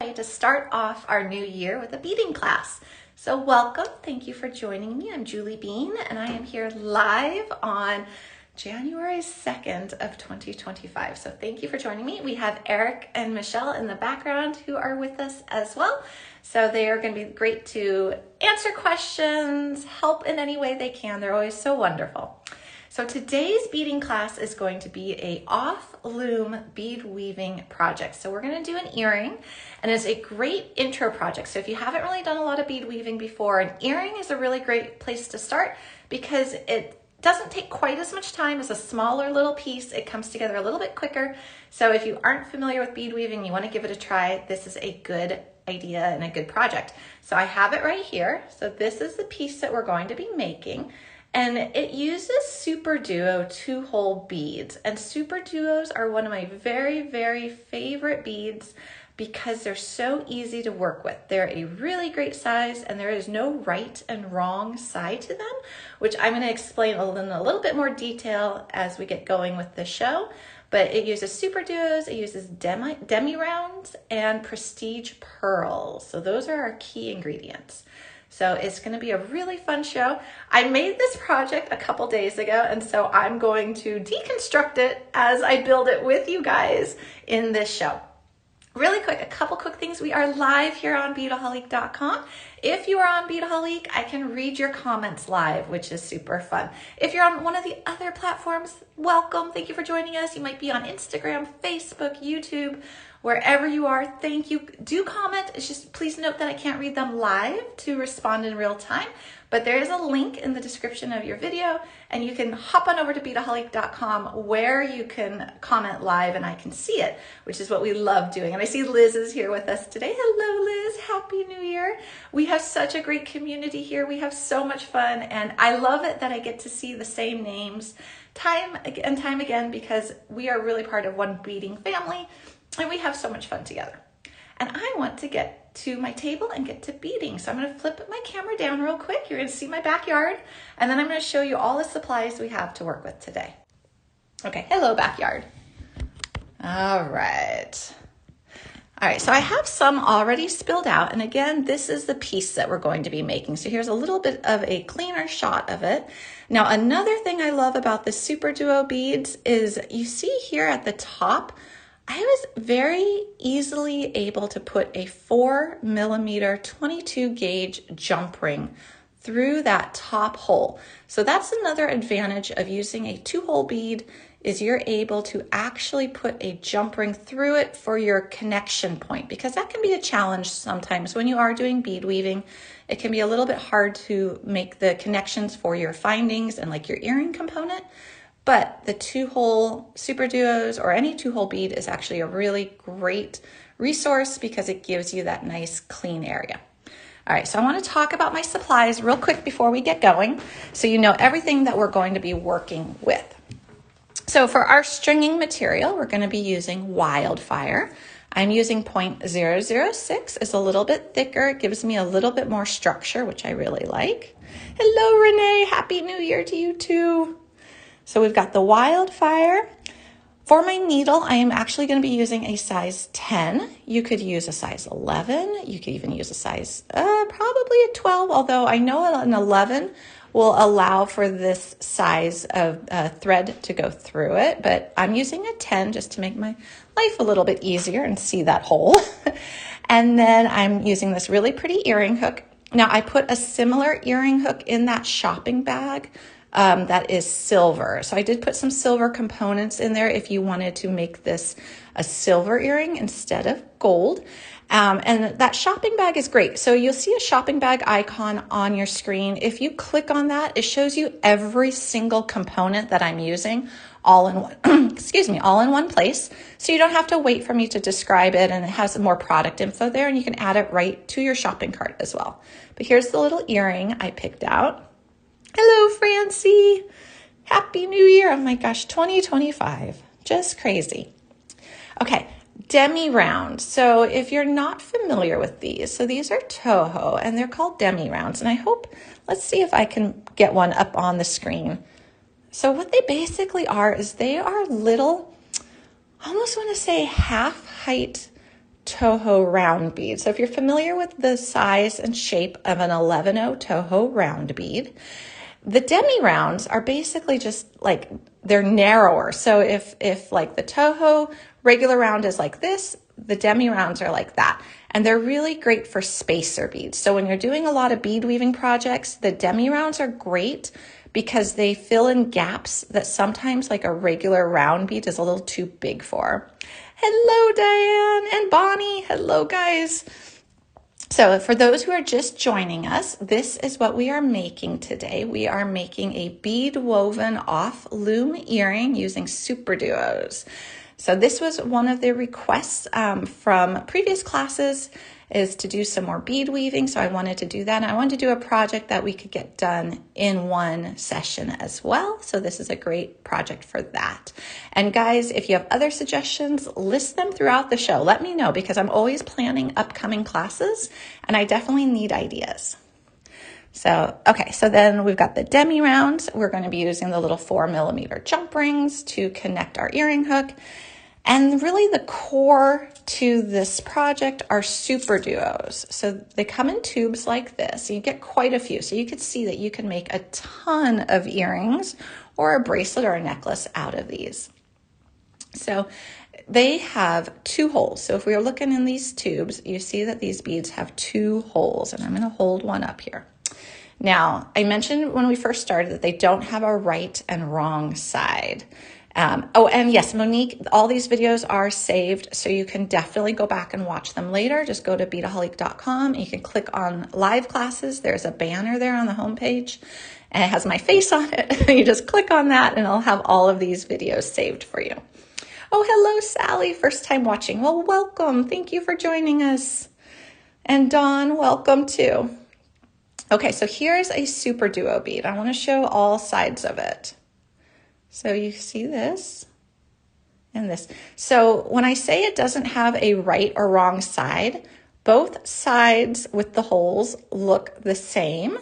To start off our new year with a beading class. So welcome, thank you for joining me. I'm Julie Bean and I am here live on January 2nd of 2025. So thank you for joining me. We have Eric and Michelle in the background who are with us as well. So they are going to be great to answer questions, help in any way they can. They're always so wonderful. So today's beading class is going to be a off-loom bead weaving project. So we're going to do an earring, and it's a great intro project. So if you haven't really done a lot of bead weaving before, an earring is a really great place to start because it doesn't take quite as much time as a smaller little piece. It comes together a little bit quicker. So if you aren't familiar with bead weaving, you want to give it a try, this is a good idea and a good project. So I have it right here. So this is the piece that we're going to be making. And it uses SuperDuo 2-hole beads. And SuperDuos are one of my very, very favorite beads because they're so easy to work with. They're a really great size and there is no right and wrong side to them, which I'm going to explain in a little bit more detail as we get going with the show. But it uses SuperDuos, it uses demi-rounds, and prestige pearls. So those are our key ingredients. So it's going to be a really fun show. I made this project a couple days ago, and so I'm going to deconstruct it as I build it with you guys in this show. Really quick, a couple quick things. We are live here on Beadaholique.com. If you are on Beadaholique, I can read your comments live, which is super fun. If you're on one of the other platforms, welcome. Thank you for joining us. You might be on Instagram, Facebook, YouTube, wherever you are. Thank you. Do comment. It's just please note that I can't read them live to respond in real time, but there is a link in the description of your video and you can hop on over to Beadaholique.com where you can comment live and I can see it, which is what we love doing. And I see Liz is here with us today. Hello, Liz. Happy New Year. We have such a great community here. We have so much fun and I love it that I get to see the same names time and time again because we are really part of one beading family. And we have so much fun together. And I want to get to my table and get to beading. So I'm going to flip my camera down real quick. You're going to see my backyard. And then I'm going to show you all the supplies we have to work with today. Okay, hello backyard. All right. All right, so I have some already spilled out. And again, this is the piece that we're going to be making. So here's a little bit of a cleaner shot of it. Now, another thing I love about the SuperDuo beads is you see here at the top, I was very easily able to put a 4mm 22 gauge jump ring through that top hole. So that's another advantage of using a 2-hole bead is you're able to actually put a jump ring through it for your connection point because that can be a challenge sometimes when you are doing bead weaving. It can be a little bit hard to make the connections for your findings and like your earring component. But the 2-hole SuperDuos or any 2-hole bead is actually a really great resource because it gives you that nice clean area. All right, so I want to talk about my supplies real quick before we get going so you know everything that we're going to be working with. So for our stringing material, we're going to be using Wildfire. I'm using 0.006. It's a little bit thicker. It gives me a little bit more structure, which I really like. Hello, Renee. Happy New Year to you too. So we've got the Wildfire. For my needle, I am actually going to be using a size 10. You could use a size 11. You could even use a size, probably a 12, although I know an 11 will allow for this size of thread to go through it, but I'm using a 10 just to make my life a little bit easier and see that hole. And then I'm using this really pretty earring hook. Now I put a similar earring hook in that shopping bag that is silver. So I did put some silver components in there if you wanted to make this a silver earring instead of gold. And that shopping bag is great. So you'll see a shopping bag icon on your screen. If you click on that, it shows you every single component that I'm using all in one, excuse me, all in one place. So you don't have to wait for me to describe it, and it has more product info there and you can add it right to your shopping cart as well. But here's the little earring I picked out. Hello, Francie. Happy New Year. Oh my gosh, 2025. Just crazy. Okay, demi-round. So if you're not familiar with these, so these are Toho and they're called demi-rounds. And I hope, let's see if I can get one up on the screen. So what they basically are is they are little, I almost want to say half height Toho round bead. So if you're familiar with the size and shape of an 11-0 Toho round bead, the demi rounds are basically just like, they're narrower. So if like the Toho regular round is like this, the demi rounds are like that. And they're really great for spacer beads. So when you're doing a lot of bead weaving projects, the demi rounds are great because they fill in gaps that sometimes like a regular round bead is a little too big for. Hello, Diane and Bonnie. Hello, guys. So for those who are just joining us, this is what we are making today. We are making a bead woven off-loom earring using SuperDuos. So this was one of the requests from previous classes, is to do some more bead weaving. So I wanted to do that. And I wanted to do a project that we could get done in one session as well. So this is a great project for that. And guys, if you have other suggestions, list them throughout the show. Let me know, because I'm always planning upcoming classes and I definitely need ideas. So, okay, so then we've got the demi rounds. We're going to be using the little 4mm jump rings to connect our earring hook. And really the core to this project are SuperDuos. So they come in tubes like this. So you get quite a few. So you could see that you can make a ton of earrings or a bracelet or a necklace out of these. So they have 2 holes. So if we are looking in these tubes, you see that these beads have 2 holes. And I'm going to hold one up here. Now, I mentioned when we first started that they don't have a right and wrong side. Oh, and yes, Monique, all these videos are saved, so you can definitely go back and watch them later. Just go to Beadaholique.com. You can click on live classes. There's a banner there on the homepage, and it has my face on it. You just click on that, and I'll have all of these videos saved for you. Oh, hello, Sally. First time watching. Well, welcome. Thank you for joining us. And Dawn, welcome too. Okay, so here's a SuperDuo bead. I want to show all sides of it. So you see this and this. So when I say it doesn't have a right or wrong side, both sides with the holes look the same,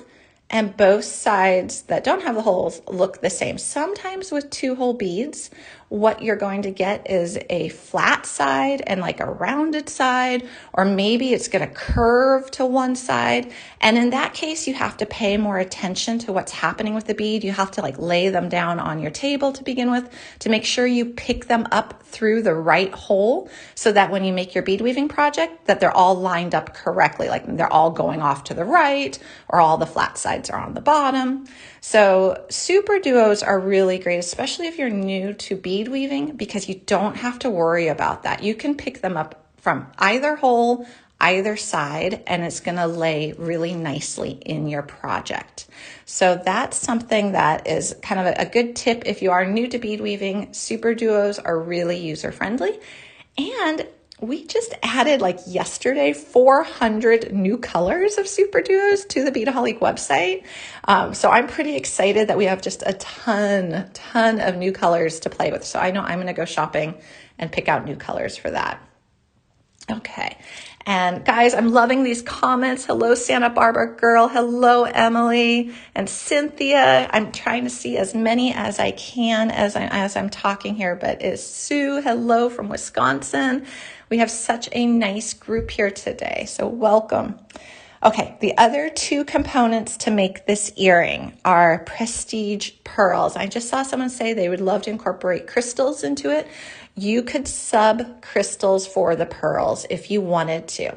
and both sides that don't have the holes look the same. Sometimes with 2-hole beads, what you're going to get is a flat side and like a rounded side, or maybe it's going to curve to one side. And in that case, you have to pay more attention to what's happening with the bead. You have to like lay them down on your table to begin with to make sure you pick them up through the right hole, so that when you make your bead weaving project, that they're all lined up correctly, like they're all going off to the right, or all the flat sides are on the bottom. So SuperDuos are really great, especially if you're new to bead weaving, because you don't have to worry about that. You can pick them up from either hole, either side, and it's going to lay really nicely in your project. So that's something that is kind of a good tip if you are new to bead weaving. SuperDuos are really user friendly. And we just added, like yesterday, 400 new colors of SuperDuos to the Beadaholique website. So I'm pretty excited that we have just a ton of new colors to play with. So I know I'm going to go shopping and pick out new colors for that. Okay. And guys, I'm loving these comments. Hello, Santa Barbara girl. Hello, Emily and Cynthia. I'm trying to see as many as I can as I'm talking here, but it's Sue. Hello from Wisconsin. We have such a nice group here today, so welcome. Okay, the other 2 components to make this earring are prestige pearls. I just saw someone say they would love to incorporate crystals into it. You could sub crystals for the pearls if you wanted to.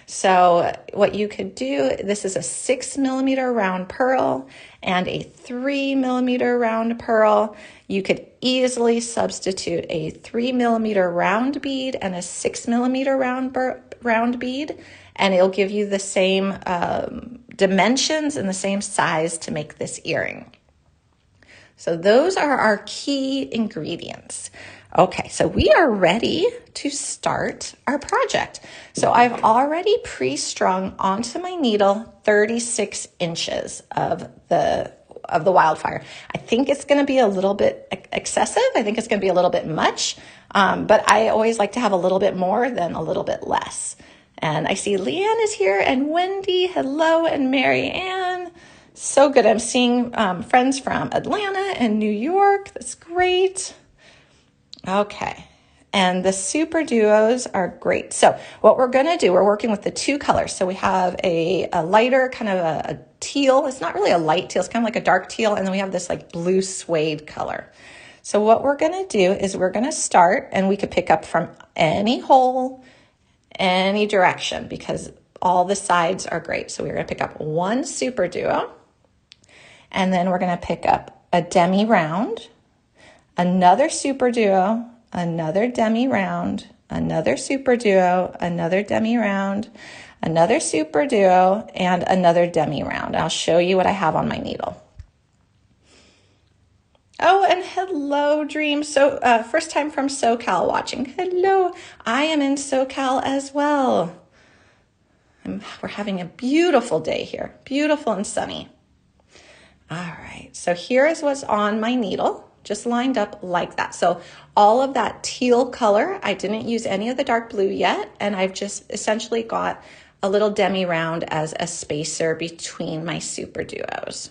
So what you could do, this is a 6mm round pearl and a 3mm round pearl. You could easily substitute a 3mm round bead and a 6mm round bead, and it'll give you the same dimensions and the same size to make this earring. So those are our key ingredients. Okay, so we are ready to start our project. So I've already pre-strung onto my needle 36 inches of the wildfire. I think it's going to be a little bit excessive. I think it's going to be a little bit much, but I always like to have a little bit more than a little bit less. And I see Leanne is here, and Wendy, hello, and Mary Ann. So good. I'm seeing friends from Atlanta and New York. That's great. Okay. And the Super Duos are great. So what we're going to do, we're working with the two colors. So we have a lighter, kind of a teal. It's not really a light teal. It's kind of like a dark teal. And then we have this like blue suede color. So what we're going to do is we're going to start, and we could pick up from any hole, any direction, because all the sides are great. So we're going to pick up one Super Duo, and then we're going to pick up a demi round, another Super Duo, another demi round, another Super Duo, another demi round, another Super Duo, and another demi round. I'll show you what I have on my needle. Oh, and hello, Dream. So first time from SoCal watching. Hello, I am in SoCal as well. We're having a beautiful day here, beautiful and sunny. All right, so here is what's on my needle, just lined up like that. So all of that teal color, I didn't use any of the dark blue yet, and I've just essentially got a little demi round as a spacer between my Super Duos.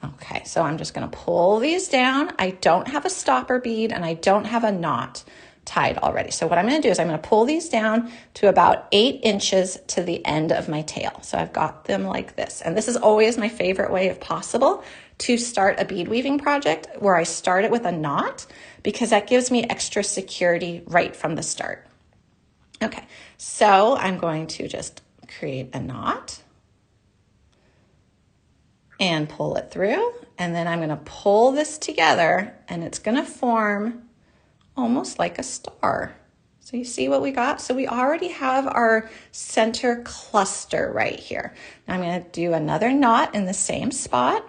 Okay, so I'm just gonna pull these down. I don't have a stopper bead and I don't have a knot tied already. So what I'm gonna do is I'm gonna pull these down to about 8 inches to the end of my tail. So I've got them like this. And this is always my favorite way if possible to start a bead weaving project, where I start it with a knot, because that gives me extra security right from the start. Okay, so I'm going to just create a knot and pull it through, and then I'm gonna pull this together, and it's gonna form almost like a star. So you see what we got? So we already have our center cluster right here. Now I'm gonna do another knot in the same spot,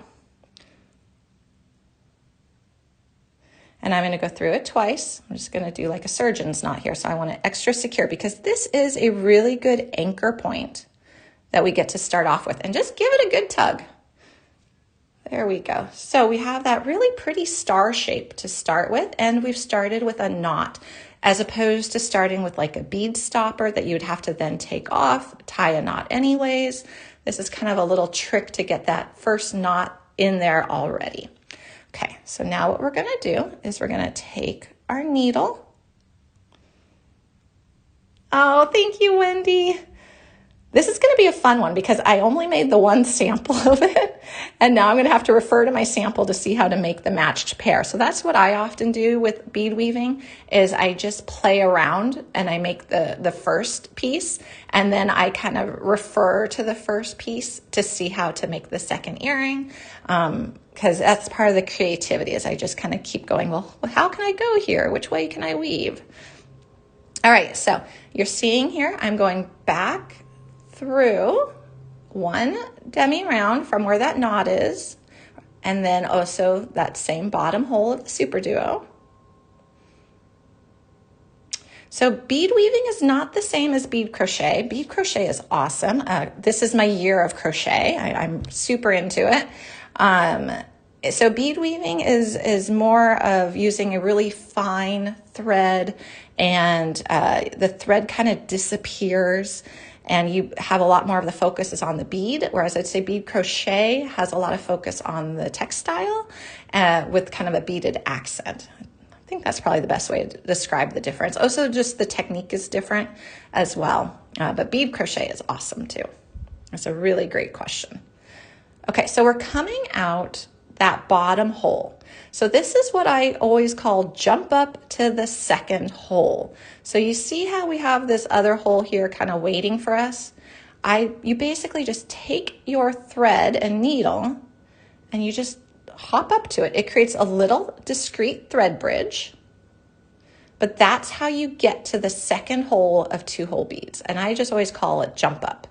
and I'm gonna go through it twice. I'm just gonna do like a surgeon's knot here, so I want it extra secure, because this is a really good anchor point that we get to start off with, and just give it a good tug. There we go. So we have that really pretty star shape to start with, and we've started with a knot, as opposed to starting with like a bead stopper that you would have to then take off, tie a knot anyways. This is kind of a little trick to get that first knot in there already. Okay, so now what we're gonna do is we're gonna take our needle. Oh, thank you, Wendy. This is going to be a fun one, because I only made the one sample of it, and now I'm going to have to refer to my sample to see how to make the matched pair. So that's what I often do with bead weaving, is I just play around and I make the first piece, and then I kind of refer to the first piece to see how to make the second earring, because that's part of the creativity, is I just kind of keep going, well, how can I go here? Which way can I weave? All right, so you're seeing here, I'm going back through one demi round from where that knot is, and then also that same bottom hole of the Super Duo. So bead weaving is not the same as bead crochet. Bead crochet is awesome. This is my year of crochet. I'm super into it. So bead weaving is more of using a really fine thread, and the thread kind of disappears, and you have a lot more of the focus is on the bead, whereas I'd say bead crochet has a lot of focus on the textile with kind of a beaded accent. I think that's probably the best way to describe the difference. Also, just the technique is different as well, but bead crochet is awesome too. That's a really great question. Okay, so we're coming out that bottom hole. So this is what I always call jump up to the second hole. So you see how we have this other hole here kind of waiting for us? You basically just take your thread and needle and you just hop up to it. It creates a little discrete thread bridge, but that's how you get to the second hole of 2-hole beads. And I just always call it jump up.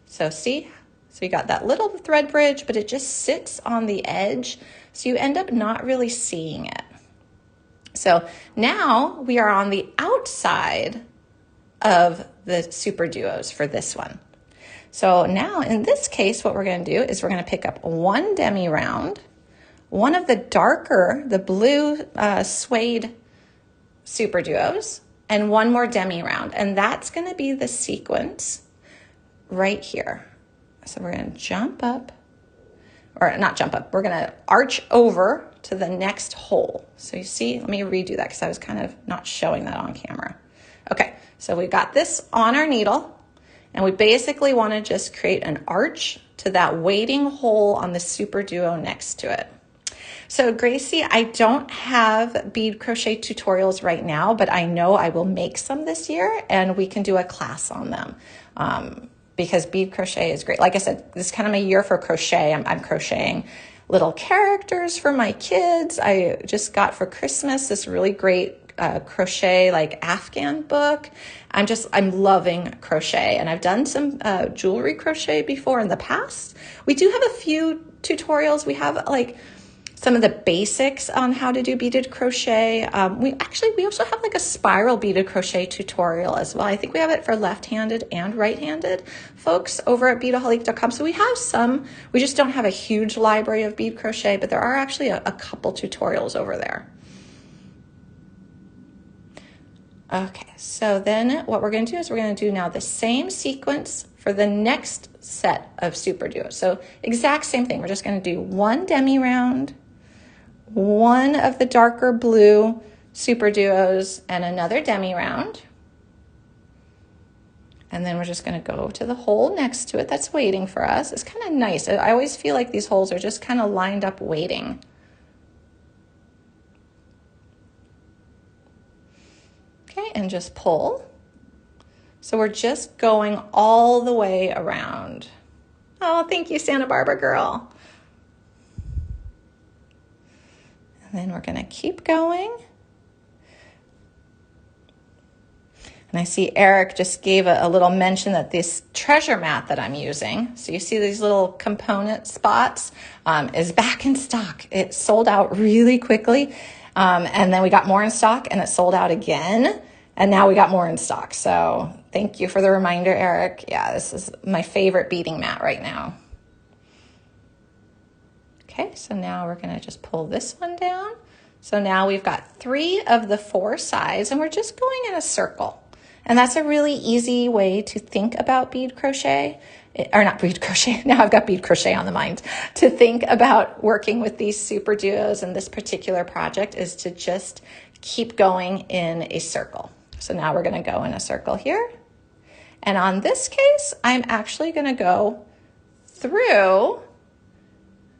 So see? So you got that little thread bridge, but it just sits on the edge, so you end up not really seeing it. So now we are on the outside of the Super Duos for this one. So now in this case, what we're going to do is we're going to pick up one demi round, one of the darker, the blue suede Super Duos, and one more demi round. And that's going to be the sequence right here. So we're going to jump up. or not jump up, we're gonna arch over to the next hole. So you see, let me redo that because I was kind of not showing that on camera. Okay, so we got this on our needle, and we basically wanna just create an arch to that waiting hole on the SuperDuo next to it. So Gracie, I don't have bead crochet tutorials right now, but I know I will make some this year and we can do a class on them because bead crochet is great. Like I said, this is kind of my year for crochet. I'm crocheting little characters for my kids. I just got for Christmas this really great crochet like Afghan book. I'm loving crochet, and I've done some jewelry crochet before in the past. We do have a few tutorials. We have like some of the basics on how to do beaded crochet. We also have like a spiral beaded crochet tutorial as well. I think we have it for left-handed and right-handed folks over at Beadaholique.com. So we have some, we just don't have a huge library of bead crochet, but there are actually a couple tutorials over there. Okay, so then what we're gonna do is we're gonna do now the same sequence for the next set of SuperDuo. So exact same thing. We're just gonna do one demi-round, one of the darker blue SuperDuos, and another demi-round. And then we're just gonna go to the hole next to it that's waiting for us. It's kind of nice. I always feel like these holes are just kind of lined up waiting. Okay, and just pull. So we're just going all the way around. Oh, thank you, Santa Barbara girl. And then we're gonna keep going. And I see Eric just gave a little mention that this treasure mat that I'm using, so you see these little component spots, is back in stock. It sold out really quickly. And then we got more in stock and it sold out again. And now we got more in stock. So thank you for the reminder, Eric. Yeah, this is my favorite beading mat right now. Okay, so now we're gonna just pull this one down. So now we've got 3 of the 4 sides and we're just going in a circle. And that's a really easy way to think about bead crochet, or not bead crochet, now I've got bead crochet on the mind, to think about working with these SuperDuos and this particular project is to just keep going in a circle. So now we're gonna go in a circle here. And on this case, I'm actually gonna go through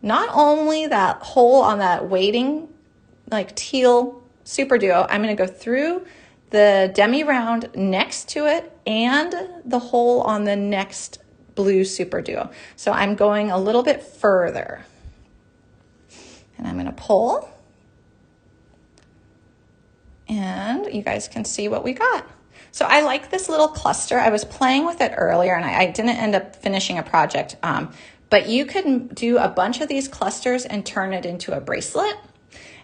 not only that hole on that waiting, like teal SuperDuo, I'm gonna go through the demi-round next to it and the hole on the next blue SuperDuo. So I'm going a little bit further. And I'm gonna pull. And you guys can see what we got. So I like this little cluster. I was playing with it earlier and I didn't end up finishing a project, but you can do a bunch of these clusters and turn it into a bracelet.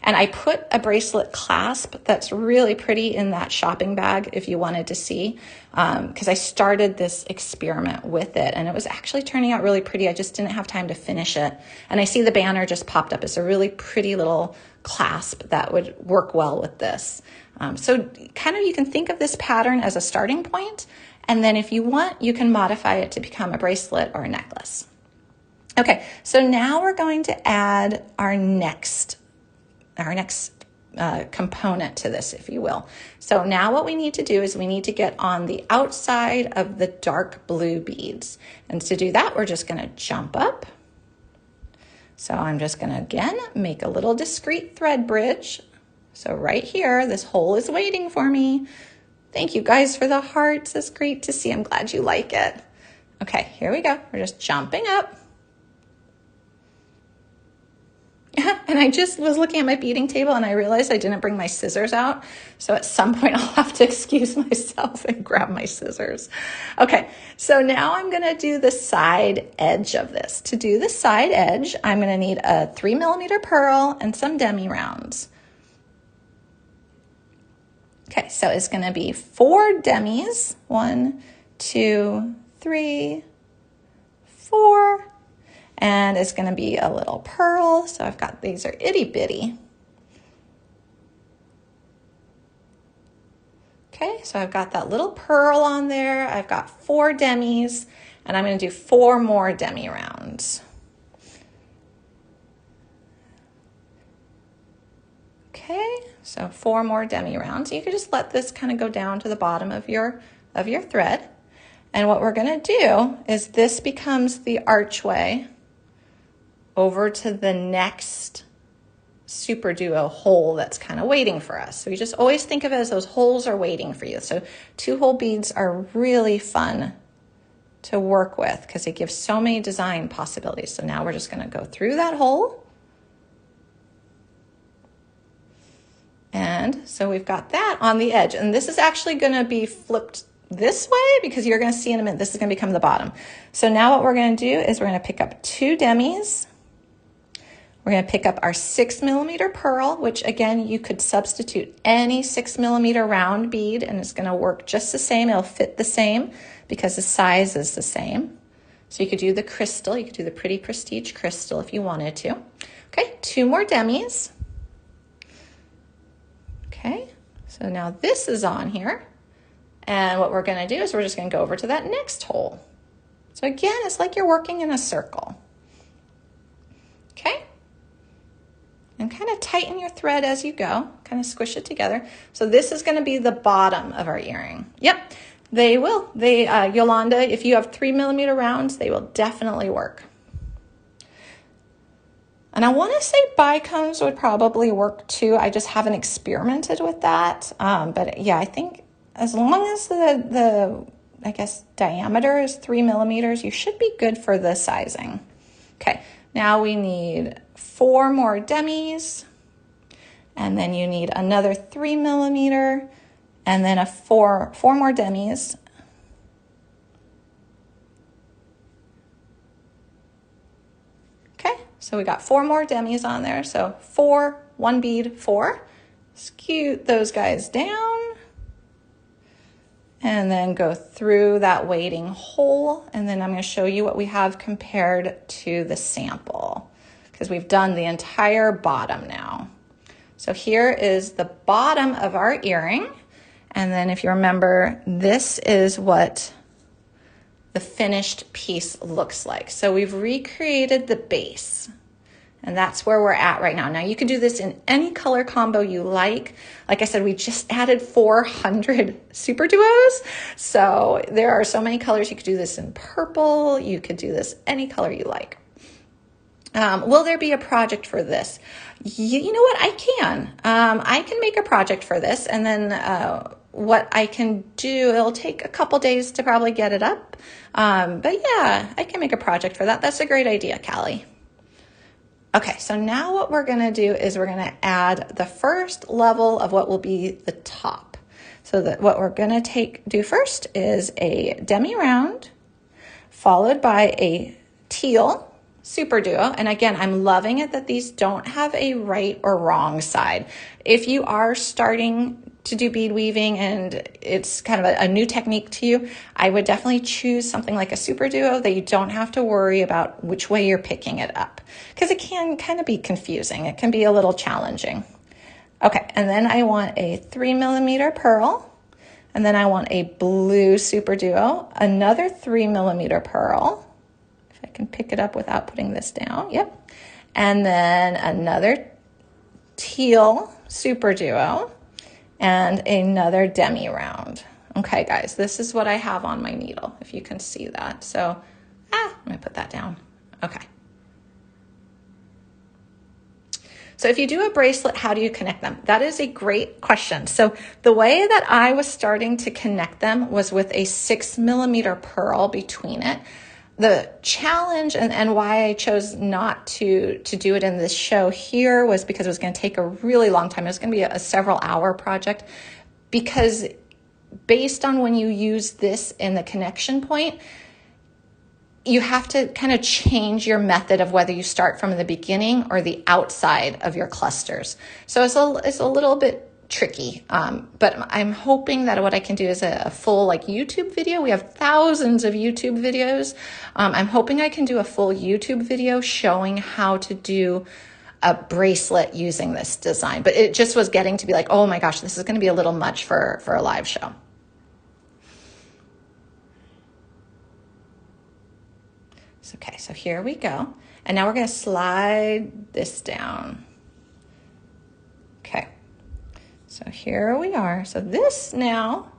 And I put a bracelet clasp that's really pretty in that shopping bag if you wanted to see, because I started this experiment with it and it was actually turning out really pretty. I just didn't have time to finish it. And I see the banner just popped up. It's a really pretty little clasp that would work well with this. So kind of you can think of this pattern as a starting point, and then if you want, you can modify it to become a bracelet or a necklace. Okay, so now we're going to add our next component to this, if you will. So now what we need to do is we need to get on the outside of the dark blue beads. And to do that, we're just gonna jump up. So I'm just gonna, again, make a little discreet thread bridge. So right here, this hole is waiting for me. Thank you guys for the hearts. It's great to see. I'm glad you like it. Okay, here we go. We're just jumping up. And I just was looking at my beading table and I realized I didn't bring my scissors out. So at some point I'll have to excuse myself and grab my scissors. Okay, so now I'm gonna do the side edge of this. To do the side edge, I'm gonna need a 3mm pearl and some demi-rounds. Okay, so it's gonna be 4 demis. 1, 2, 3, 4. And it's gonna be a little pearl. So I've got, these are itty bitty. Okay, so I've got that little pearl on there. I've got 4 demis, and I'm gonna do 4 more demi rounds. Okay, so 4 more demi rounds. You can just let this kind of go down to the bottom of your thread. And what we're gonna do is this becomes the archway over to the next SuperDuo hole that's kind of waiting for us. So you just always think of it as those holes are waiting for you. So 2-hole beads are really fun to work with because it gives so many design possibilities. So now we're just gonna go through that hole. And so we've got that on the edge. And this is actually gonna be flipped this way because you're gonna see in a minute, this is gonna become the bottom. So now what we're gonna do is we're gonna pick up 2 demis. We're gonna pick up our 6mm pearl, which again, you could substitute any 6mm round bead and it's gonna work just the same. It'll fit the same because the size is the same. So you could do the crystal, you could do the Pretty Prestige crystal if you wanted to. Okay, 2 more demis. Okay, so now this is on here. And what we're gonna do is we're just gonna go over to that next hole. So again, it's like you're working in a circle. Okay? And kind of tighten your thread as you go, kind of squish it together. So this is gonna be the bottom of our earring. Yep, they will. Yolanda, if you have 3mm rounds, they will definitely work. And I wanna say bicones would probably work too. I just haven't experimented with that. But yeah, I think as long as the I guess, diameter is 3mm, you should be good for the sizing. Okay, now we need 4 more demis, and then you need another 3mm, and then four more demis. Okay, so we got 4 more demis on there. So 4, 1 bead, 4. Scoot those guys down. And then go through that waiting hole. And then I'm going to show you what we have compared to the sample, because we've done the entire bottom now. So here is the bottom of our earring. And then if you remember, this is what the finished piece looks like. So we've recreated the base. And that's where we're at right now. Now you can do this in any color combo you like. Like I said, we just added 400 SuperDuos. So there are so many colors. You could do this in purple. You could do this any color you like. Will there be a project for this? You know what? I can make a project for this, and then what I can do, it'll take a couple days to probably get it up. But yeah, I can make a project for that. That's a great idea, Callie. Okay, so now what we're gonna do is we're gonna add the first level of what will be the top. So that what we're gonna do first is a demi round, followed by a teal SuperDuo. And again, I'm loving it that these don't have a right or wrong side. If you are starting to do bead weaving and it's kind of a new technique to you, I would definitely choose something like a SuperDuo that you don't have to worry about which way you're picking it up, because it can kind of be confusing. It can be a little challenging. Okay, and then I want a 3mm pearl, and then I want a blue SuperDuo, another 3mm pearl, if I can pick it up without putting this down, yep, and then another teal SuperDuo, and another demi round. Okay, guys, this is what I have on my needle, if you can see that. So, let me put that down. Okay. So if you do a bracelet, how do you connect them? That is a great question. So the way that I was starting to connect them was with a 6mm pearl between it. The challenge and why I chose not to do it in this show here was because it was going to take a really long time. It was going to be a several hour project, because based on when you use this in the connection point, you have to kind of change your method of whether you start from the beginning or the outside of your clusters. So it's a little bit tricky, but I'm hoping that what I can do is a full YouTube video. We have thousands of YouTube videos. I'm hoping I can do a full YouTube video showing how to do a bracelet using this design. But it just was getting to be like, oh my gosh, this is going to be a little much for a live show. Okay, so here we go. And now we're going to slide this down. Okay, So here we are. So this now,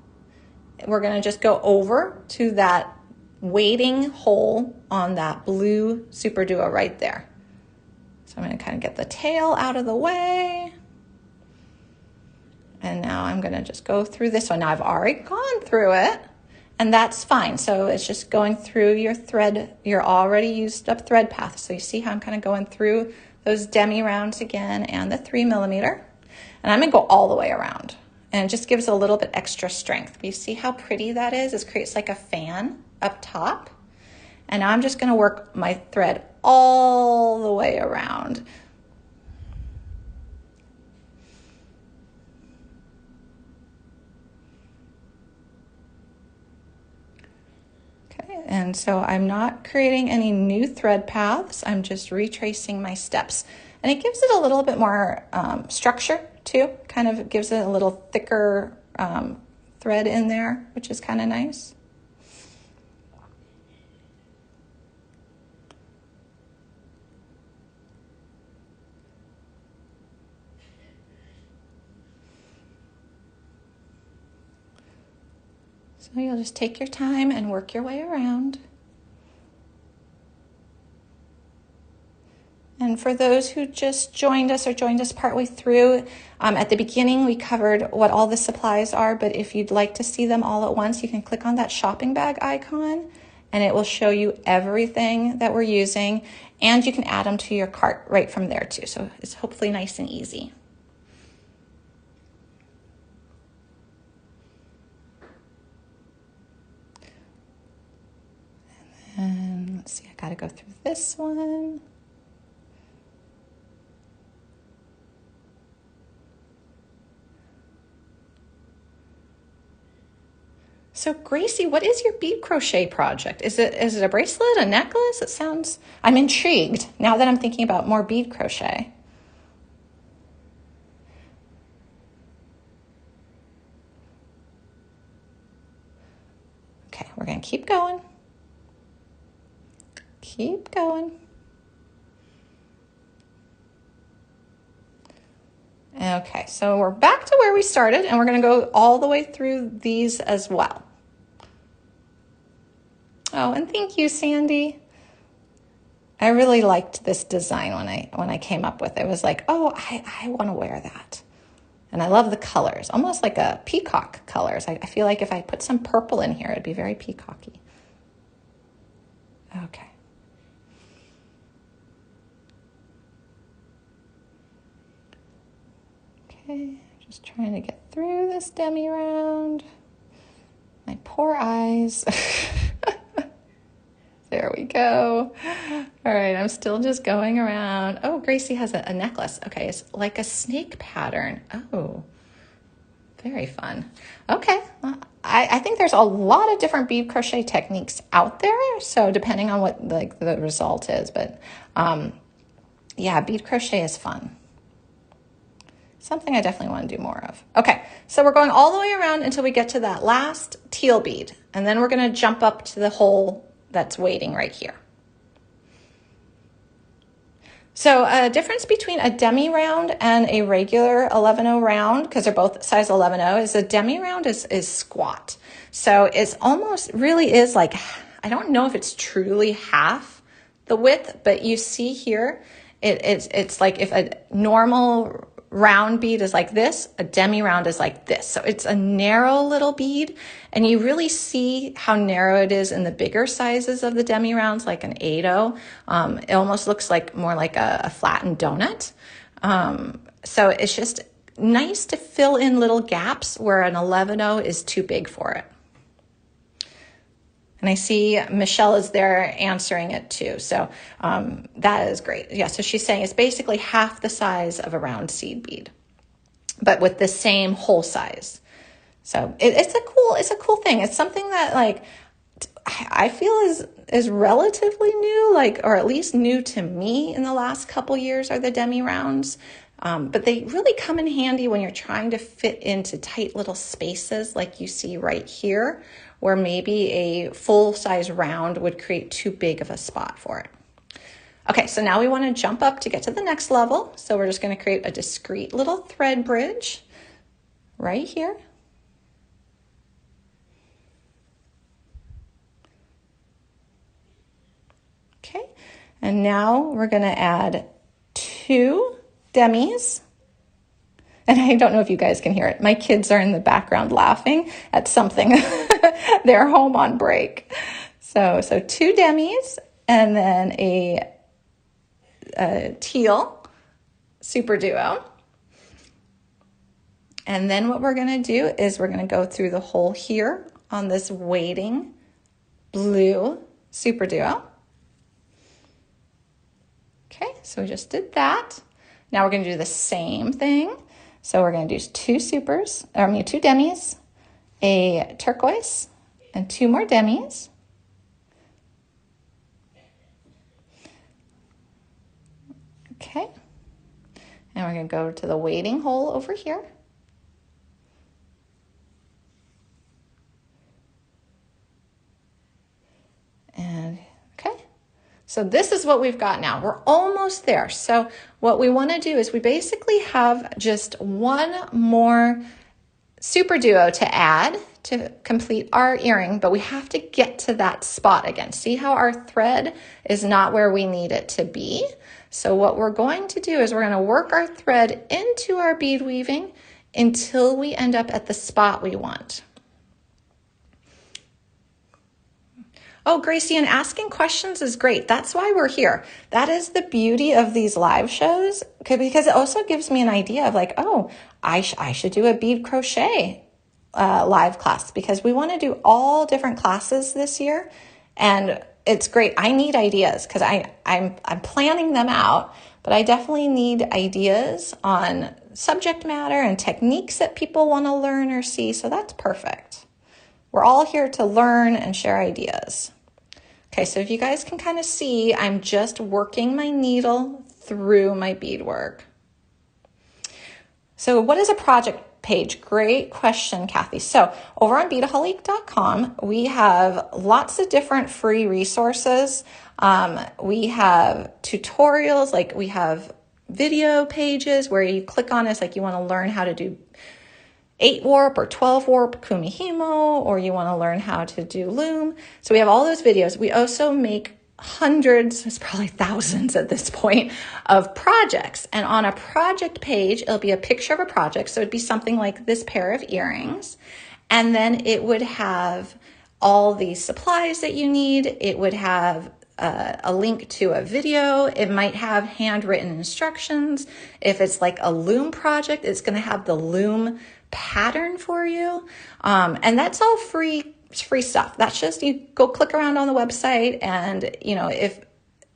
we're gonna just go over to that weighting hole on that blue SuperDuo right there. So I'm gonna kind of get the tail out of the way. And now I'm gonna just go through this one. Now I've already gone through it, and that's fine. So it's just going through your thread, your already used up thread path. So you see how I'm kind of going through those demi rounds again and the 3mm. And I'm gonna go all the way around. And it just gives a little bit extra strength. But you see how pretty that is? It creates like a fan up top. And now I'm just gonna work my thread all the way around. And so I'm not creating any new thread paths. I'm just retracing my steps. And it gives it a little bit more structure too. Kind of gives it a little thicker thread in there, which is kind of nice. So you'll just take your time and work your way around. And for those who just joined us or joined us partway through, at the beginning we covered what all the supplies are, but if you'd like to see them all at once, you can click on that shopping bag icon and it will show you everything that we're using, and you can add them to your cart right from there too. So it's hopefully nice and easy. And let's see, I gotta go through this one. So Gracie, what is your bead crochet project? Is it a bracelet, a necklace? It sounds, I'm intrigued now that I'm thinking about more bead crochet. Okay, we're gonna keep going. Keep going. Okay, so we're back to where we started, and we're going to go all the way through these as well. Oh, and thank you, Sandy. I really liked this design when I came up with it. It was like, oh, I want to wear that. And I love the colors, almost like a peacock colors. I feel like if I put some purple in here, it'd be very peacocky. Okay. Okay, just trying to get through this demi round. My poor eyes. There we go. All right, I'm still just going around. Oh, Gracie has a necklace. Okay, it's like a snake pattern. Oh, very fun. Okay, well, I think there's a lot of different bead crochet techniques out there. So depending on what like the result is, but yeah, bead crochet is fun. Something I definitely want to do more of. Okay, so we're going all the way around until we get to that last teal bead. And then we're going to jump up to the hole that's waiting right here. So a difference between a demi round and a regular 11-0 round, because they're both size 11-0, is a demi round is squat. So it's almost really is like, I don't know if it's truly half the width, but you see here, it's like if a normal round bead is like this, a demi round is like this. So it's a narrow little bead, and you really see how narrow it is in the bigger sizes of the demi rounds, like an 8-0. It almost looks like more like a flattened donut. So it's just nice to fill in little gaps where an 11-0 is too big for it. And I see Michelle is there answering it too. So that is great. Yeah, so she's saying it's basically half the size of a round seed bead, but with the same hole size. So it's a cool thing. It's something that like I feel is relatively new, like, or at least new to me in the last couple years are the demi rounds. But they really come in handy when you're trying to fit into tight little spaces like you see right here, where maybe a full-size round would create too big of a spot for it. Okay, so now we want to jump up to get to the next level. So we're just going to create a discrete little thread bridge. right here. Okay, and now we're going to add 2 demis. And I don't know if you guys can hear it. My kids are in the background laughing at something. They're home on break. So 2 demis and then a teal SuperDuo. And then what we're going to do is we're going to go through the hole here on this weighting blue SuperDuo. Okay, so we just did that. Now we're going to do the same thing. So we're going to do 2 demis, a turquoise, and 2 more demis. Okay, and we're going to go to the weighting hole over here. And okay, so this is what we've got now. We're almost there. So what we want to do is we basically have just 1 more SuperDuo to add to complete our earring, but we have to get to that spot again. See how our thread is not where we need it to be? So what we're going to do is we're going to work our thread into our bead weaving until we end up at the spot we want. Oh, Gracie, and asking questions is great. That's why we're here. That is the beauty of these live shows, because it also gives me an idea of like, oh, I should do a bead crochet live class, because we want to do all different classes this year. And it's great. I need ideas because I'm planning them out, but I definitely need ideas on subject matter and techniques that people want to learn or see. So that's perfect. We're all here to learn and share ideas. Okay, so if you guys can kind of see, I'm just working my needle through my beadwork. So what is a project page? Great question, Kathy. So over on Beadaholique.com, we have lots of different free resources. We have tutorials, like we have video pages where you click on it, like you want to learn how to do 8 warp or 12 warp kumihimo, or you want to learn how to do loom. So we have all those videos. We also make hundreds, it's probably thousands at this point, of projects. And on a project page, it'll be a picture of a project. So it'd be something like this pair of earrings. And then it would have all the supplies that you need. It would have a link to a video. It might have handwritten instructions. If it's like a loom project, it's going to have the loom pattern for you. And that's all free stuff. That's just, you go click around on the website and, you know, if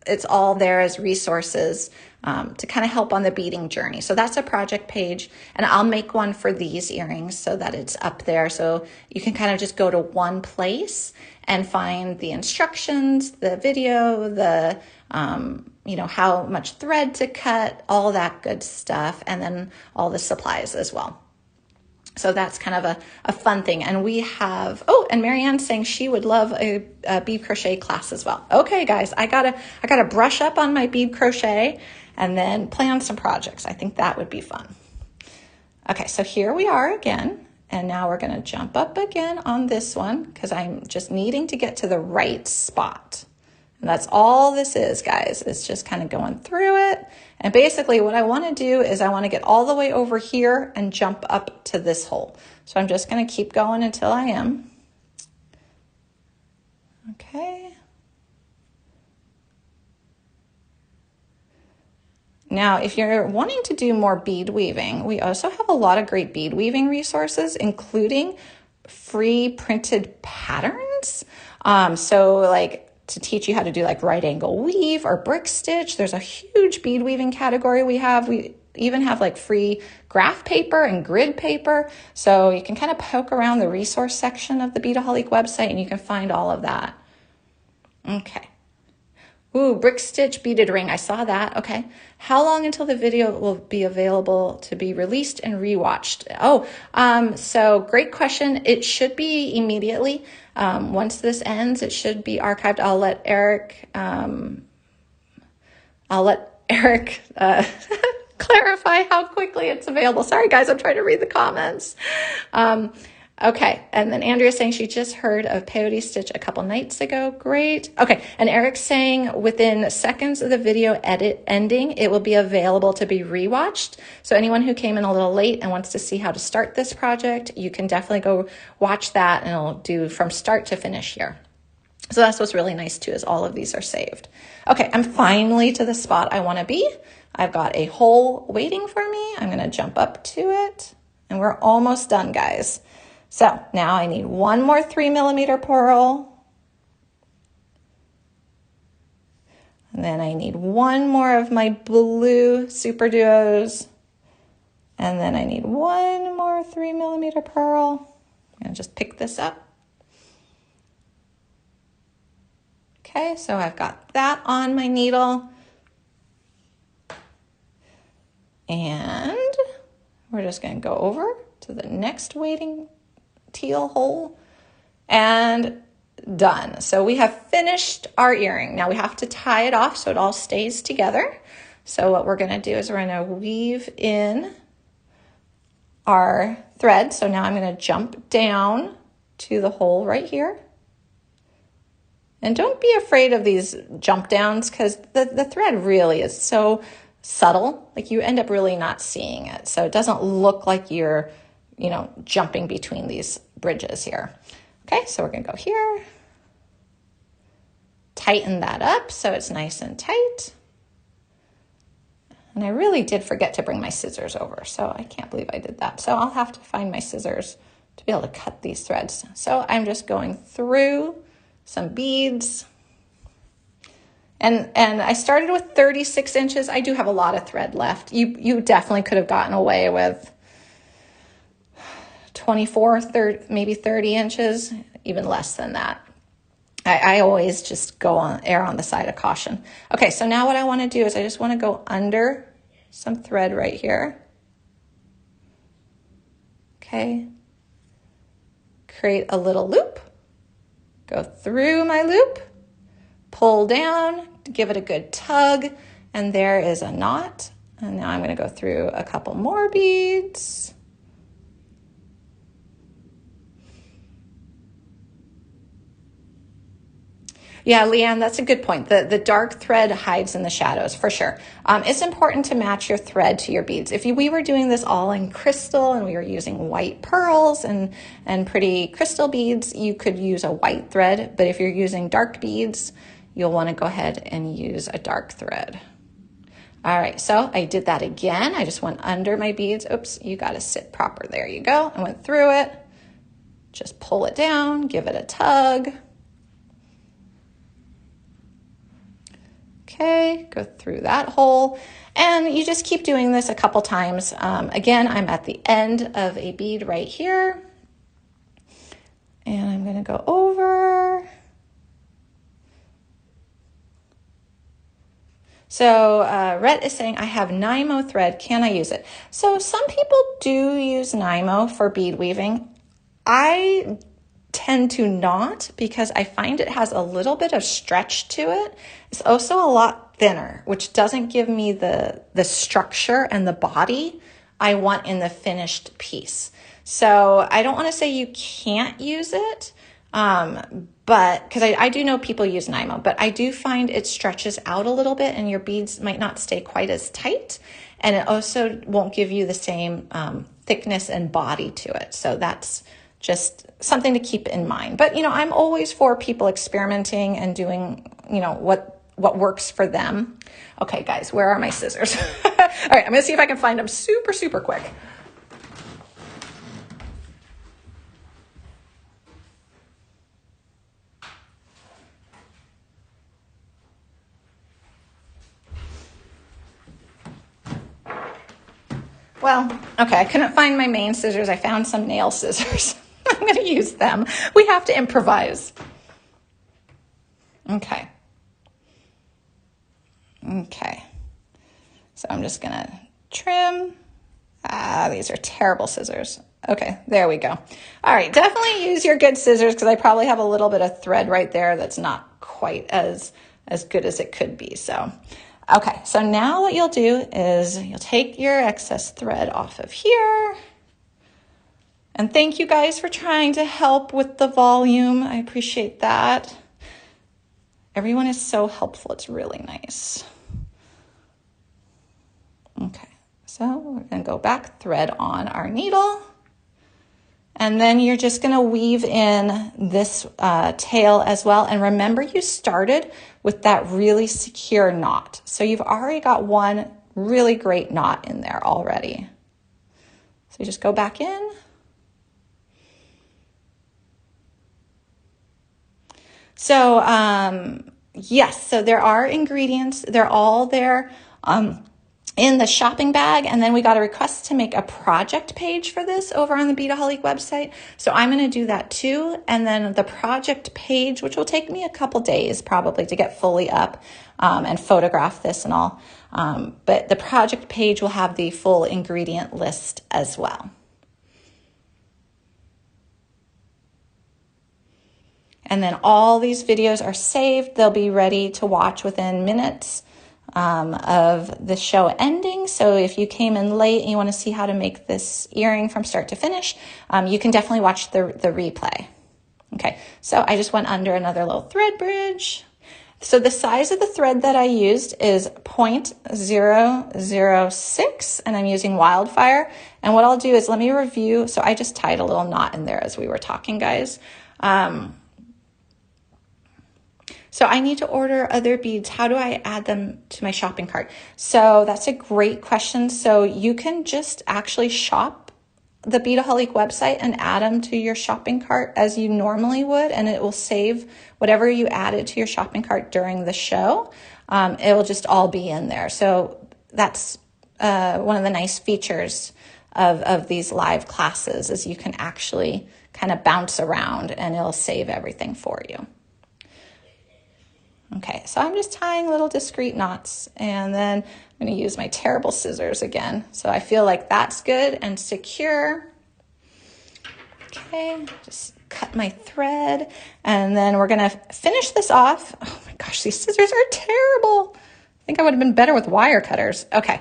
it's all there as resources to kind of help on the beading journey. So that's a project page, and I'll make one for these earrings so that it's up there. So you can kind of just go to one place and find the instructions, the video, the, you know, how much thread to cut, all that good stuff, and then all the supplies as well. So that's kind of a fun thing. And we have, oh, and Marianne's saying she would love a bead crochet class as well. Okay, guys, I gotta brush up on my bead crochet and then plan some projects. I think that would be fun. Okay, so here we are again. And now we're gonna jump up again on this one because I'm just needing to get to the right spot. And that's all this is, guys. It's just kind of going through it. And basically what I want to do is I want to get all the way over here and jump up to this hole. So I'm just going to keep going until I am. Okay. Now, if you're wanting to do more bead weaving, we also have a lot of great bead weaving resources, including free printed patterns. So like, to teach you how to do like right angle weave or brick stitch. There's a huge bead weaving category we have. We even have like free graph paper and grid paper. So you can kind of poke around the resource section of the Beadaholique website and you can find all of that. Okay. Ooh, brick stitch beaded ring. I saw that. Okay. How long until the video will be available to be released and rewatched? Oh, so great question. It should be immediately. Once this ends, it should be archived. I'll let Eric clarify how quickly it's available. Sorry, guys, I'm trying to read the comments. Okay, and then Andrea's saying she just heard of peyote stitch a couple nights ago. Great. Okay, and Eric's saying within seconds of the video ending, it will be available to be rewatched. So anyone who came in a little late and wants to see how to start this project, you can definitely go watch that, and it'll do from start to finish here. So that's what's really nice too, is all of these are saved. Okay, I'm finally to the spot I want to be. I've got a hole waiting for me. I'm going to jump up to it, and we're almost done, guys. So now I need one more 3mm pearl. And then I need one more of my blue SuperDuos. And then I need one more 3mm pearl. I'm going to just pick this up. Okay, so I've got that on my needle. And we're just going to go over to the next waiting teal hole, and done. So we have finished our earring. Now we have to tie it off so it all stays together. So what we're going to do is we're going to weave in our thread. So now I'm going to jump down to the hole right here. And don't be afraid of these jump downs, because the thread really is so subtle. Like, you end up really not seeing it. So it doesn't look like you're, you know, jumping between these bridges here. Okay, so we're going to go here. Tighten that up so it's nice and tight. And I really did forget to bring my scissors over, so I can't believe I did that. So I'll have to find my scissors to be able to cut these threads. So I'm just going through some beads. And I started with 36 inches. I do have a lot of thread left. You definitely could have gotten away with 24, 30, maybe 30 inches, even less than that. I always just err on the side of caution. Okay, so now what I want to do is I just want to go under some thread right here. Okay. Create a little loop. Go through my loop. Pull down, give it a good tug, and there is a knot. And now I'm going to go through a couple more beads. Yeah, Leanne, that's a good point. The dark thread hides in the shadows, for sure. It's important to match your thread to your beads. If we were doing this all in crystal and we were using white pearls and pretty crystal beads, you could use a white thread. But if you're using dark beads, you'll want to go ahead and use a dark thread. All right, so I did that again. I just went under my beads. Oops, you got to sit proper. There you go. I went through it. Just pull it down, give it a tug. Okay, go through that hole, and you just keep doing this a couple times. Again, I'm at the end of a bead right here, and I'm going to go over. So Rhett is saying, I have Nymo thread. Can I use it? So some people do use Nymo for bead weaving. I tend to not, because I find it has a little bit of stretch to it. It's also a lot thinner, which doesn't give me the structure and the body I want in the finished piece. So I don't want to say you can't use it, but because I do know people use Nymo, but I do find it stretches out a little bit and your beads might not stay quite as tight. And it also won't give you the same thickness and body to it. So that's just something to keep in mind. But, you know, I'm always for people experimenting and doing, you know, what works for them. Okay, guys, where are my scissors? All right, I'm going to see if I can find them super, super quick. Well, okay, I couldn't find my main scissors. I found some nail scissors. I'm going to use them. We have to improvise. Okay. Okay. So I'm just going to trim. These are terrible scissors. Okay, there we go. All right, definitely use your good scissors, because I probably have a little bit of thread right there that's not quite as good as it could be. So Okay, so now what you'll do is you'll take your excess thread off of here. And thank you guys for trying to help with the volume. I appreciate that. Everyone is so helpful. It's really nice. Okay, so we're going to go back, thread on our needle. And then you're just going to weave in this tail as well. And remember, you started with that really secure knot. So you've already got one really great knot in there already. So you just go back in. So yes, so there are ingredients. They're all there in the shopping bag. And then we got a request to make a project page for this over on the Beadaholique website. So I'm going to do that too. And then the project page, which will take me a couple days probably to get fully up and photograph this and all. But the project page will have the full ingredient list as well. And then all these videos are saved. They'll be ready to watch within minutes of the show ending. So if you came in late and you want to see how to make this earring from start to finish, you can definitely watch the replay. Okay, so I just went under another little thread bridge. So the size of the thread that I used is 0.006, and I'm using Wildfire. And what I'll do is let me review. So I just tied a little knot in there as we were talking, guys. So I need to order other beads. How do I add them to my shopping cart? So that's a great question. So you can just actually shop the Beadaholique website and add them to your shopping cart as you normally would, and it will save whatever you added to your shopping cart during the show. It will just all be in there. So that's one of the nice features of these live classes is you can actually kind of bounce around and it'll save everything for you. Okay, so I'm just tying little discreet knots, and then I'm going to use my terrible scissors again. So I feel like that's good and secure. Okay, just cut my thread, and then we're going to finish this off. Oh my gosh, these scissors are terrible. I think I would have been better with wire cutters. Okay.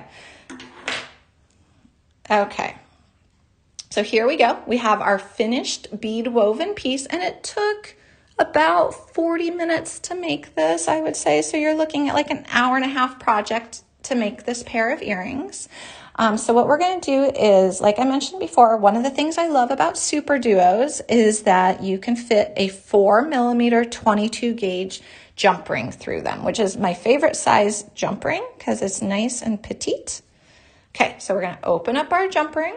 Okay. So here we go. We have our finished bead woven piece, and it took about 40 minutes to make this, I would say. So you're looking at like an hour and a half project to make this pair of earrings. So what we're going to do is, like I mentioned before, one of the things I love about SuperDuos is that you can fit a 4mm 22 gauge jump ring through them, which is my favorite size jump ring because it's nice and petite. Okay, so we're going to open up our jump ring.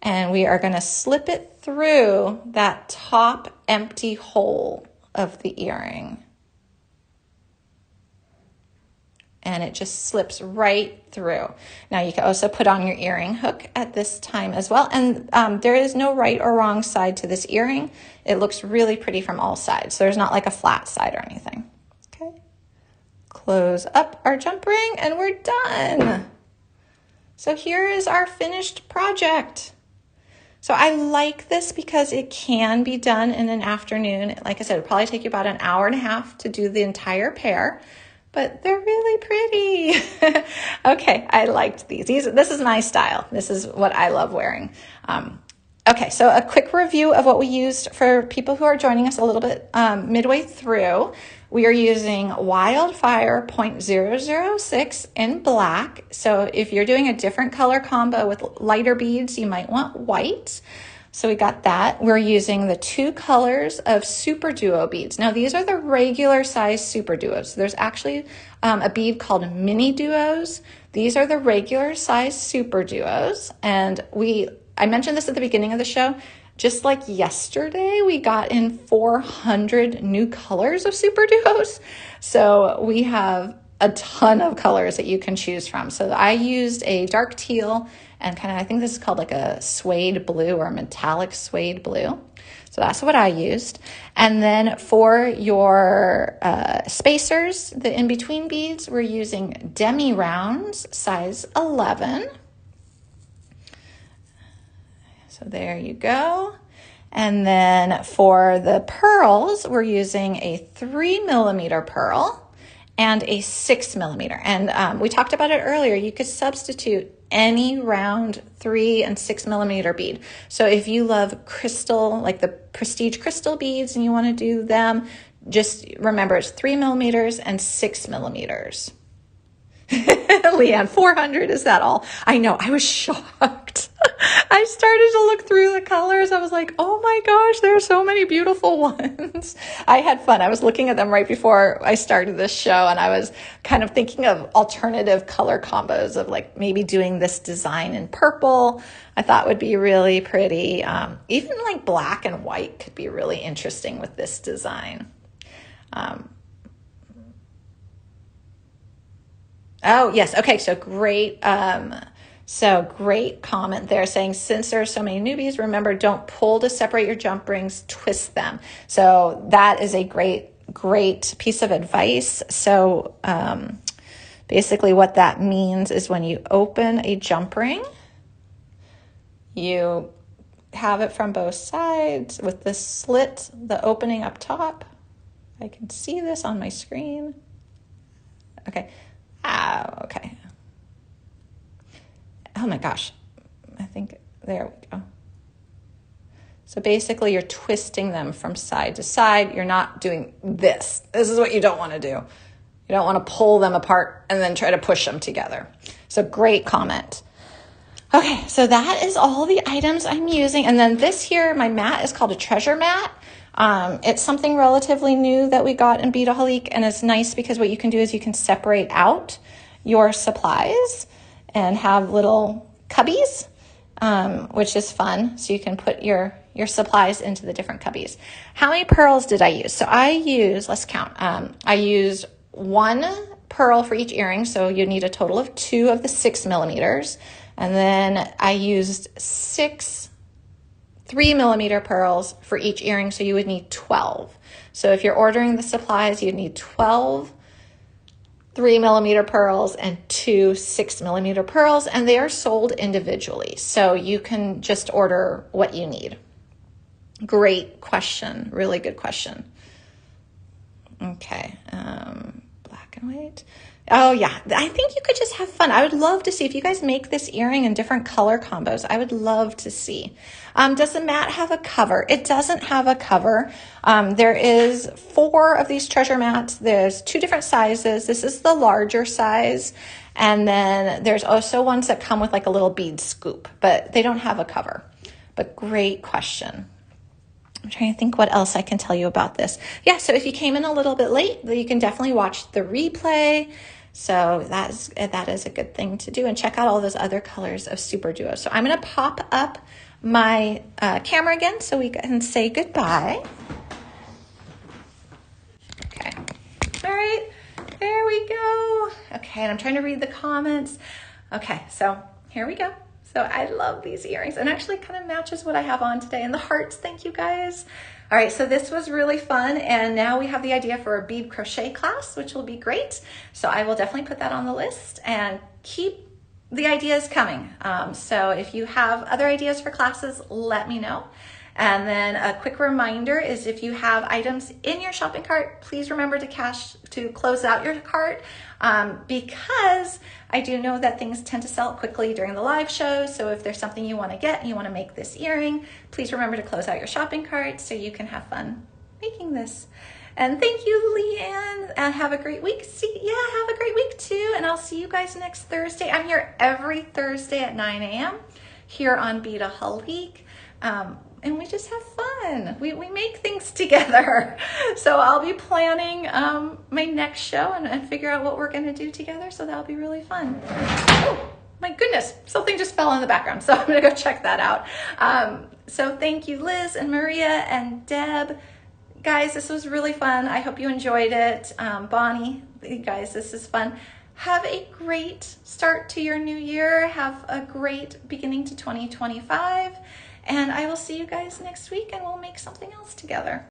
And we are going to slip it through that top empty hole of the earring. And it just slips right through. Now you can also put on your earring hook at this time as well. And there is no right or wrong side to this earring. It looks really pretty from all sides. So there's not like a flat side or anything. Okay. Close up our jump ring and we're done. So here is our finished project. So I like this because it can be done in an afternoon. Like I said, it'll probably take you about an hour and a half to do the entire pair, but they're really pretty. Okay, I liked these. This is my style. This is what I love wearing. Okay, so a quick review of what we used for people who are joining us a little bit midway through. We are using Wildfire 0.006 in black. So if you're doing a different color combo with lighter beads, you might want white. So we got that. We're using the 2 colors of SuperDuo beads. Now these are the regular size SuperDuos. So there's actually a bead called Mini Duos. These are the regular size SuperDuos. And I mentioned this at the beginning of the show. Just like yesterday, we got in 400 new colors of SuperDuos. So we have a ton of colors that you can choose from. So I used a dark teal and I think this is called like a suede blue or metallic suede blue. So that's what I used. And then for your spacers, the in-between beads, we're using demi rounds, size 11. So there you go. And then for the pearls, we're using a 3mm pearl and a 6mm. And we talked about it earlier. You could substitute any round 3 and 6mm bead. So if you love crystal, like the prestige crystal beads, and you want to do them, just remember it's 3mm and 6mm. Leanne, 400, is that all? I know, I was shocked. I started to look through the colors. I was like, oh my gosh, there are so many beautiful ones. I had fun. I was looking at them right before I started this show, and I was kind of thinking of alternative color combos of like maybe doing this design in purple. I thought would be really pretty. Even like black and white could be really interesting with this design. Oh, yes. Okay. So great. Great comment there saying, since there are so many newbies, remember, don't pull to separate your jump rings, twist them. So that is a great piece of advice. So basically what that means is when you open a jump ring, you have it from both sides with the slit, the opening up top. I can see this on my screen. Okay. Okay. Oh my gosh. I think there we go. So basically you're twisting them from side to side. You're not doing this. This is what you don't want to do. You don't want to pull them apart and then try to push them together. So great comment. Okay, so that is all the items I'm using. And then this here, my mat is called a treasure mat. It's something relatively new that we got in Beadaholique, and it's nice because what you can do is you can separate out your supplies and have little cubbies, which is fun. So you can put your supplies into the different cubbies. How many pearls did I use? So I use, let's count. I used 1 pearl for each earring. So you need a total of 2 of the 6mm. And then I used 6 3mm pearls for each earring, so you would need 12. So if you're ordering the supplies, you'd need 12 3mm pearls and 2 6mm pearls, and they are sold individually. So you can just order what you need. Great question. Really good question. Okay. Black and white. Oh yeah, I think you could just have fun. I would love to see if you guys make this earring in different color combos. I would love to see. Does the mat have a cover? It doesn't have a cover. There is 4 of these treasure mats. There's 2 different sizes. This is the larger size. And then there's also ones that come with like a little bead scoop, but they don't have a cover. But great question. I'm trying to think what else I can tell you about this. Yeah, so if you came in a little bit late, you can definitely watch the replay. So that is a good thing to do, and check out all those other colors of SuperDuo. So I'm going to pop up my camera again so we can say goodbye. Okay. All right. There we go. Okay, and I'm trying to read the comments. Okay, so here we go. So I love these earrings, and actually kind of matches what I have on today. And the hearts, thank you guys. All right, so this was really fun, and now we have the idea for a bead crochet class, which will be great. So I will definitely put that on the list and keep the ideas coming. So if you have other ideas for classes, let me know. And then a quick reminder is if you have items in your shopping cart, please remember to close out your cart, because I do know that things tend to sell quickly during the live shows. So if there's something you want to get and you want to make this earring, please remember to close out your shopping cart so you can have fun making this. And thank you, Leanne, and have a great week. Have a great week too. And I'll see you guys next Thursday. I'm here every Thursday at 9 a.m. here on Beadaholique. And we just have fun. We make things together. So I'll be planning my next show and figure out what we're going to do together. So that'll be really fun. Oh, my goodness. Something just fell in the background. So I'm going to go check that out. So thank you, Liz and Maria and Deb. Guys, this was really fun. I hope you enjoyed it. Bonnie, you guys, this is fun. Have a great start to your new year. Have a great beginning to 2025. And I will see you guys next week, and we'll make something else together.